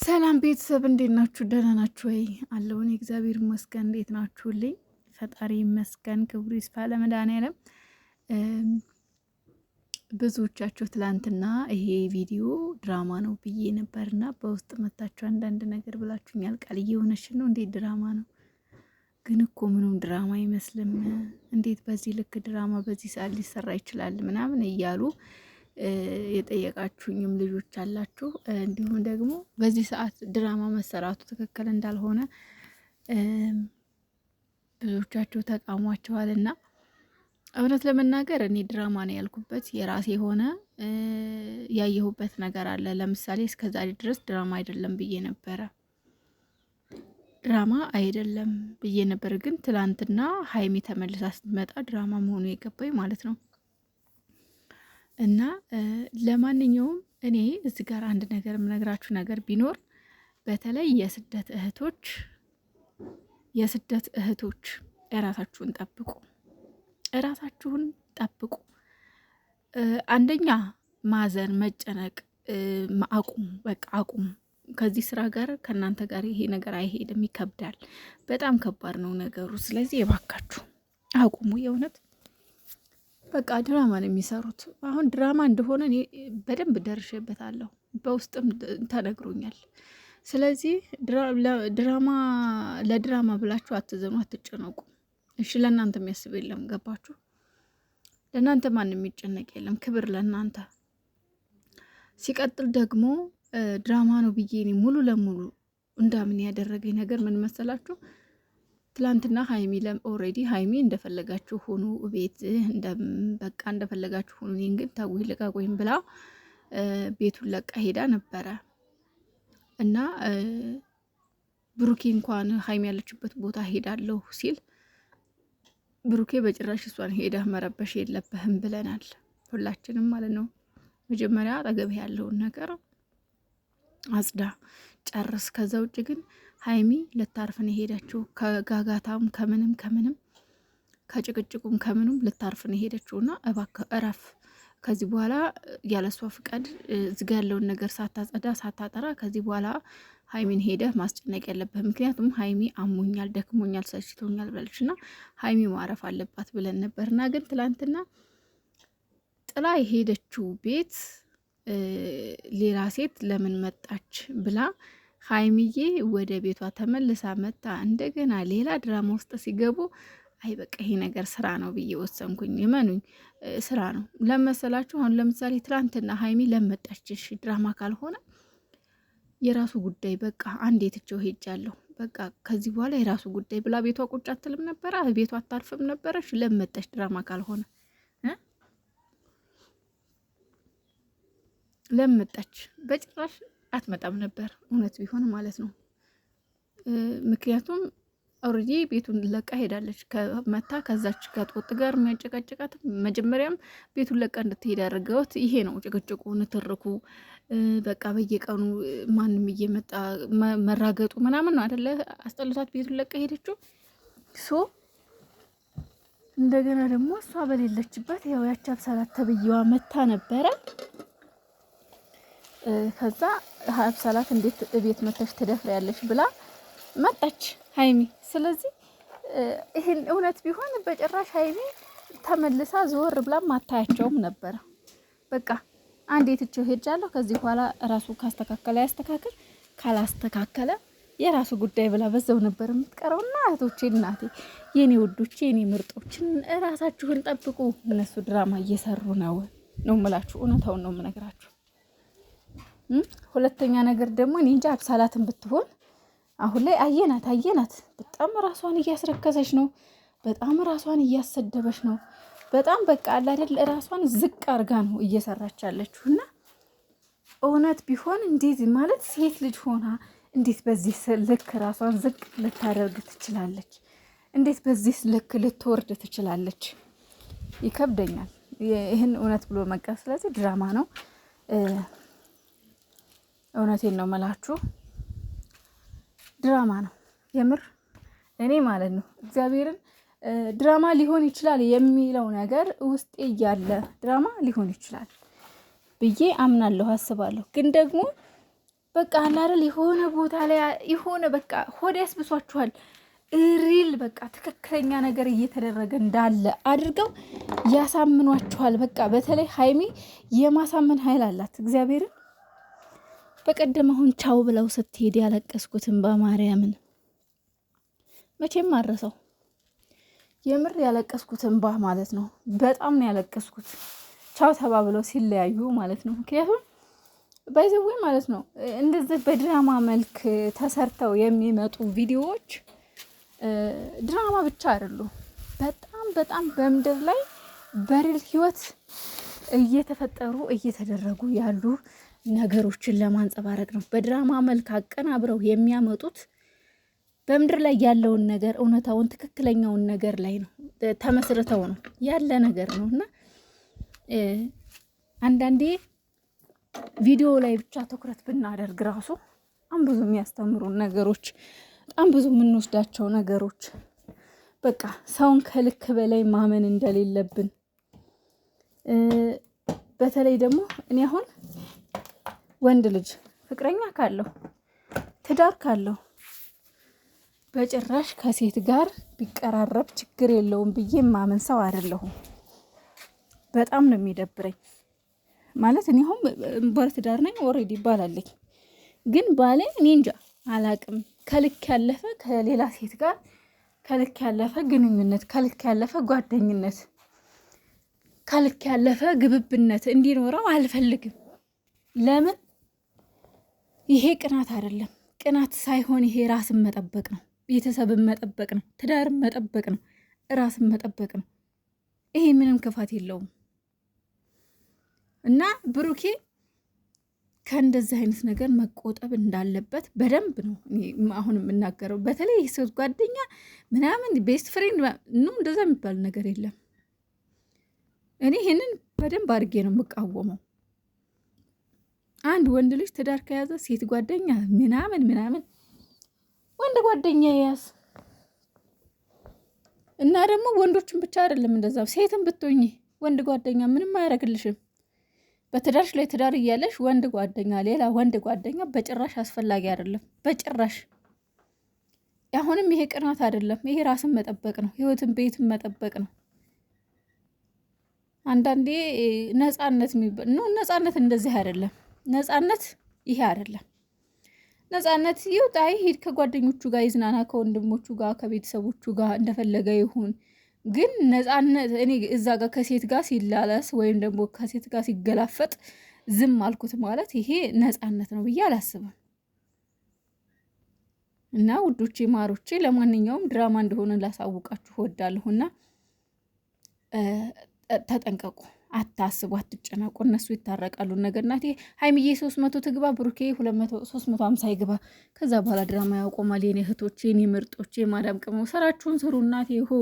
ሰላም ቤተሰብ እንዴት ናችሁ? ደህና ናችሁ ወይ? አለሁ እኔ እግዚአብሔር ይመስገን። እንዴት ናችሁልኝ? ፈጣሪ ይመስገን፣ ክብሩ ይስፋ ለመድኃኒዓለም። ብዙዎቻችሁ ትላንትና ይሄ ቪዲዮ ድራማ ነው ብዬ ነበርና በውስጥ መታችሁ አንዳንድ ነገር ብላችሁኛል። ቃልዬ የሆነችን ነው እንዴት ድራማ ነው? ግን እኮ ምንም ድራማ አይመስልም። እንዴት በዚህ ልክ ድራማ በዚህ ሰዓት ሊሰራ ይችላል? ምናምን እያሉ የጠየቃችሁኝም ልጆች አላችሁ። እንዲሁም ደግሞ በዚህ ሰዓት ድራማ መሰራቱ ትክክል እንዳልሆነ ብዙዎቻችሁ ተቃውሟቸዋልና እውነት ለመናገር እኔ ድራማ ነው ያልኩበት የራሴ የሆነ ያየሁበት ነገር አለ። ለምሳሌ እስከዛሬ ድረስ ድራማ አይደለም ብዬ ነበረ ድራማ አይደለም ብዬ ነበር። ግን ትላንትና ሀይሚ ተመልሳ ስትመጣ ድራማ መሆኑ የገባኝ ማለት ነው። እና ለማንኛውም እኔ እዚህ ጋር አንድ ነገር የምነግራችሁ ነገር ቢኖር በተለይ የስደት እህቶች እራሳችሁን ጠብቁ፣ እራሳችሁን ጠብቁ። አንደኛ ማዘን፣ መጨነቅ አቁሙ፣ በቃ አቁሙ። ከዚህ ስራ ጋር ከእናንተ ጋር ይሄ ነገር አይሄድም፣ ይከብዳል፣ በጣም ከባድ ነው ነገሩ። ስለዚህ የባካችሁ አቁሙ። የእውነት በቃ ድራማ ነው የሚሰሩት። አሁን ድራማ እንደሆነ እኔ በደንብ ደርሼበታለሁ፣ በውስጥም ተነግሮኛል። ስለዚህ ለድራማ ብላችሁ አትዘኑ፣ አትጨነቁ። እሺ ለእናንተ የሚያስብ የለም፣ ገባችሁ? ለእናንተ ማንም የሚጨነቅ የለም። ክብር ለእናንተ። ሲቀጥል ደግሞ ድራማ ነው ብዬ እኔ ሙሉ ለሙሉ እንዳምን ያደረገኝ ነገር ምን መሰላችሁ? ትላንትና ሀይሚ ኦልሬዲ ሀይሚ እንደፈለጋችሁ ሆኑ ቤት በቃ እንደፈለጋችሁ ሆኑ፣ እኔን ግን ተውኝ ልቀቁኝ ብላ ቤቱን ለቃ ሄዳ ነበረ እና ብሩኬ እንኳን ሀይሚ ያለችበት ቦታ ሄዳለሁ ሲል ብሩኬ በጭራሽ እሷን ሄደህ መረበሽ የለብህም ብለናል፣ ሁላችንም ማለት ነው። መጀመሪያ አጠገብህ ያለውን ነገር አጽዳ፣ ጨርስ። ከዛ ውጭ ግን ሀይሚ ልታርፍን ሄደችው ከጋጋታም ከምንም ከጭቅጭቁም ከምንም ልታርፍን ሄደችውና እባክህ እረፍ። ከዚህ በኋላ ያለሷ ፍቃድ ዝጋ ያለውን ነገር ሳታጸዳ ሳታጠራ ከዚህ በኋላ ሀይሚን ሄደህ ማስጨነቅ ያለብህ። ምክንያቱም ሀይሚ አሞኛል፣ ደክሞኛል፣ ሰልችቶኛል ብላለች እና ሀይሚ ማረፍ አለባት ብለን ነበርና ግን ትላንትና ጥላ የሄደችው ቤት ሌላ ሴት ለምን መጣች ብላ ሀይሚዬ ወደ ቤቷ ተመልሳ መታ እንደገና ሌላ ድራማ ውስጥ ሲገቡ አይ በቃ ይሄ ነገር ስራ ነው ብዬ ወሰንኩኝ። ይመኑኝ ስራ ነው ለመሰላችሁ። አሁን ለምሳሌ ትላንትና ሀይሚ ለመጣችሽ ድራማ ካልሆነ የራሱ ጉዳይ በቃ አንዴ ትቼው ሄጃለሁ በቃ ከዚህ በኋላ የራሱ ጉዳይ ብላ ቤቷ ቁጭ አትልም ነበረ? ቤቷ አታርፍም ነበረሽ? ለመጣች ድራማ ካልሆነ ለመጣች በጭራሽ አትመጣም ነበር፣ እውነት ቢሆን ማለት ነው። ምክንያቱም ኦልሬዲ ቤቱን ለቃ ሄዳለች። ከመታ ከዛች ከጦጥ ጋር የሚያጨቃጭቃት መጀመሪያም ቤቱን ለቃ እንድትሄድ ያደረገውት ይሄ ነው። ጭቅጭቁ፣ ንትርኩ፣ በቃ በየቀኑ ማንም እየመጣ መራገጡ ምናምን ነው አደለ? አስጠልቷት ቤቱን ለቃ ሄደችው። እንደገና ደግሞ እሷ በሌለችበት ያው ያቺ አብሳላት ተብዬዋ መታ ነበረ። ከዛ አብሳላት እንዴት ቤት መተሽ ትደፍሪያለሽ ብላ መጣች ሀይሚ። ስለዚህ ይሄን እውነት ቢሆን በጭራሽ ሀይሚ ተመልሳ ዘወር ብላ ማታያቸውም ነበረ። በቃ አንዴ ትቼው ሄጃለሁ፣ ከዚህ በኋላ ራሱ ካስተካከለ ያስተካከል፣ ካላስተካከለ የራሱ ጉዳይ ብላ በዛው ነበር የምትቀረውና እህቶቼ፣ እናቴ፣ የኔ ውዶቼ፣ የኔ ምርጦችን ራሳችሁን ጠብቁ። እነሱ ድራማ እየሰሩ ነው የምላችሁ፣ እውነታውን ነው የምነግራችሁ። ሁለተኛ ነገር ደግሞ እኔ እንጃ አብሳላትን ብትሆን አሁን ላይ አየናት በጣም ራሷን እያስረከሰች ነው። በጣም ራሷን እያሰደበች ነው። በጣም በቃ አለ አይደል ራሷን ዝቅ አርጋ ነው እየሰራች ያለችው። እና እውነት ቢሆን እንዴት ማለት ሴት ልጅ ሆና እንዴት በዚህ ልክ ራሷን ዝቅ ልታደርግ ትችላለች? እንዴት በዚህ ልክ ልትወርድ ትችላለች? ይከብደኛል ይህን እውነት ብሎ መቀበል። ስለዚህ ድራማ ነው፣ እውነቴን ነው መላችሁ፣ ድራማ ነው የምር። እኔ ማለት ነው እግዚአብሔርን ድራማ ሊሆን ይችላል የሚለው ነገር ውስጤ እያለ ድራማ ሊሆን ይችላል ብዬ አምናለሁ፣ አስባለሁ። ግን ደግሞ በቃ አላረል የሆነ ቦታ ላይ የሆነ በቃ ሆድ ያስብሷችኋል። ሪል በቃ ትክክለኛ ነገር እየተደረገ እንዳለ አድርገው ያሳምኗችኋል። በቃ በተለይ ሀይሚ የማሳመን ኃይል አላት እግዚአብሔርን። በቀደም አሁን ቻው ብለው ስትሄድ ያለቀስኩትን በማርያምን መቼም አረሰው። የምር ያለቀስኩትን ማለት ነው። በጣም ነው ያለቀስኩት ቻው ተባብለው ሲለያዩ ማለት ነው። ምክንያቱም ባይዘዌ ማለት ነው እንደዚህ በድራማ መልክ ተሰርተው የሚመጡ ቪዲዮዎች ድራማ ብቻ አይደሉም። በጣም በምድር ላይ በሪል ህይወት እየተፈጠሩ እየተደረጉ ያሉ ነገሮችን ለማንጸባረቅ ነው። በድራማ መልክ አቀናብረው የሚያመጡት በምድር ላይ ያለውን ነገር እውነታውን ትክክለኛውን ነገር ላይ ነው ተመስርተው ነው ያለ ነገር ነው። እና አንዳንዴ ቪዲዮ ላይ ብቻ ትኩረት ብናደርግ ራሱ በጣም ብዙ የሚያስተምሩ ነገሮች፣ በጣም ብዙ የምንወስዳቸው ነገሮች፣ በቃ ሰውን ከልክ በላይ ማመን እንደሌለብን። በተለይ ደግሞ እኔ አሁን ወንድ ልጅ ፍቅረኛ ካለው ትዳር ካለው በጭራሽ ከሴት ጋር ቢቀራረብ ችግር የለውም ብዬ ማመን ሰው አይደለሁም። በጣም ነው የሚደብረኝ። ማለት እኔ አሁን ባለ ትዳር ነኝ ኦልሬዲ ይባላለኝ፣ ግን ባሌ እኔ እንጃ አላቅም ከልክ ያለፈ ከሌላ ሴት ጋር ከልክ ያለፈ ግንኙነት፣ ከልክ ያለፈ ጓደኝነት፣ ከልክ ያለፈ ግብብነት እንዲኖረው አልፈልግም። ለምን? ይሄ ቅናት አይደለም። ቅናት ሳይሆን ይሄ ራስን መጠበቅ ነው፣ ቤተሰብን መጠበቅ ነው፣ ትዳርን መጠበቅ ነው፣ ራስን መጠበቅ ነው። ይሄ ምንም ክፋት የለውም። እና ብሩኬ ከእንደዚህ አይነት ነገር መቆጠብ እንዳለበት በደንብ ነው አሁን የምናገረው። በተለይ የሴት ጓደኛ ምናምን ቤስት ፍሬንድ ነው እንደዛ የሚባል ነገር የለም። እኔ ይህንን በደንብ አድርጌ ነው የምቃወመው። አንድ ወንድ ልጅ ትዳር ከያዘ ሴት ጓደኛ ምናምን ወንድ ጓደኛ ያዝ። እና ደግሞ ወንዶችን ብቻ አይደለም እንደዛ፣ ሴትን ብትሆኚ ወንድ ጓደኛ ምንም አያደርግልሽም። በትዳርሽ ላይ ትዳር እያለሽ ወንድ ጓደኛ፣ ሌላ ወንድ ጓደኛ በጭራሽ አስፈላጊ አይደለም፣ በጭራሽ። አሁንም ይሄ ቅናት አይደለም፣ ይሄ ራስን መጠበቅ ነው፣ ህይወትን ቤትን መጠበቅ ነው። አንዳንዴ ነፃነት የሚባል ነው። ነፃነት እንደዚህ አይደለም። ነፃነት ይሄ አይደለም። ነፃነት ይውጣ ይሄድ፣ ከጓደኞቹ ጋር ይዝናና፣ ከወንድሞቹ ጋር ከቤተሰቦቹ ጋር እንደፈለገ ይሁን። ግን ነፃነት እኔ እዛ ጋር ከሴት ጋር ሲላላስ ወይም ደግሞ ከሴት ጋር ሲገላፈጥ ዝም አልኩት ማለት ይሄ ነፃነት ነው ብዬ አላስብም። እና ውዶቼ ማሮቼ፣ ለማንኛውም ድራማ እንደሆነ ላሳውቃችሁ እወዳለሁና ተጠንቀቁ፣ አታስቡ፣ አትጨናቁ። እነሱ ይታረቃሉ። ነገር ናት። ሀይሚዬ 300 ትግባ፣ ብሩኬ 350 ይግባ። ከዛ በኋላ ድራማ ያቆማል። የኔ እህቶች፣ የኔ ምርጦች፣ የማዳም ቅመው ስራችሁን ስሩ። እናቴ ሆ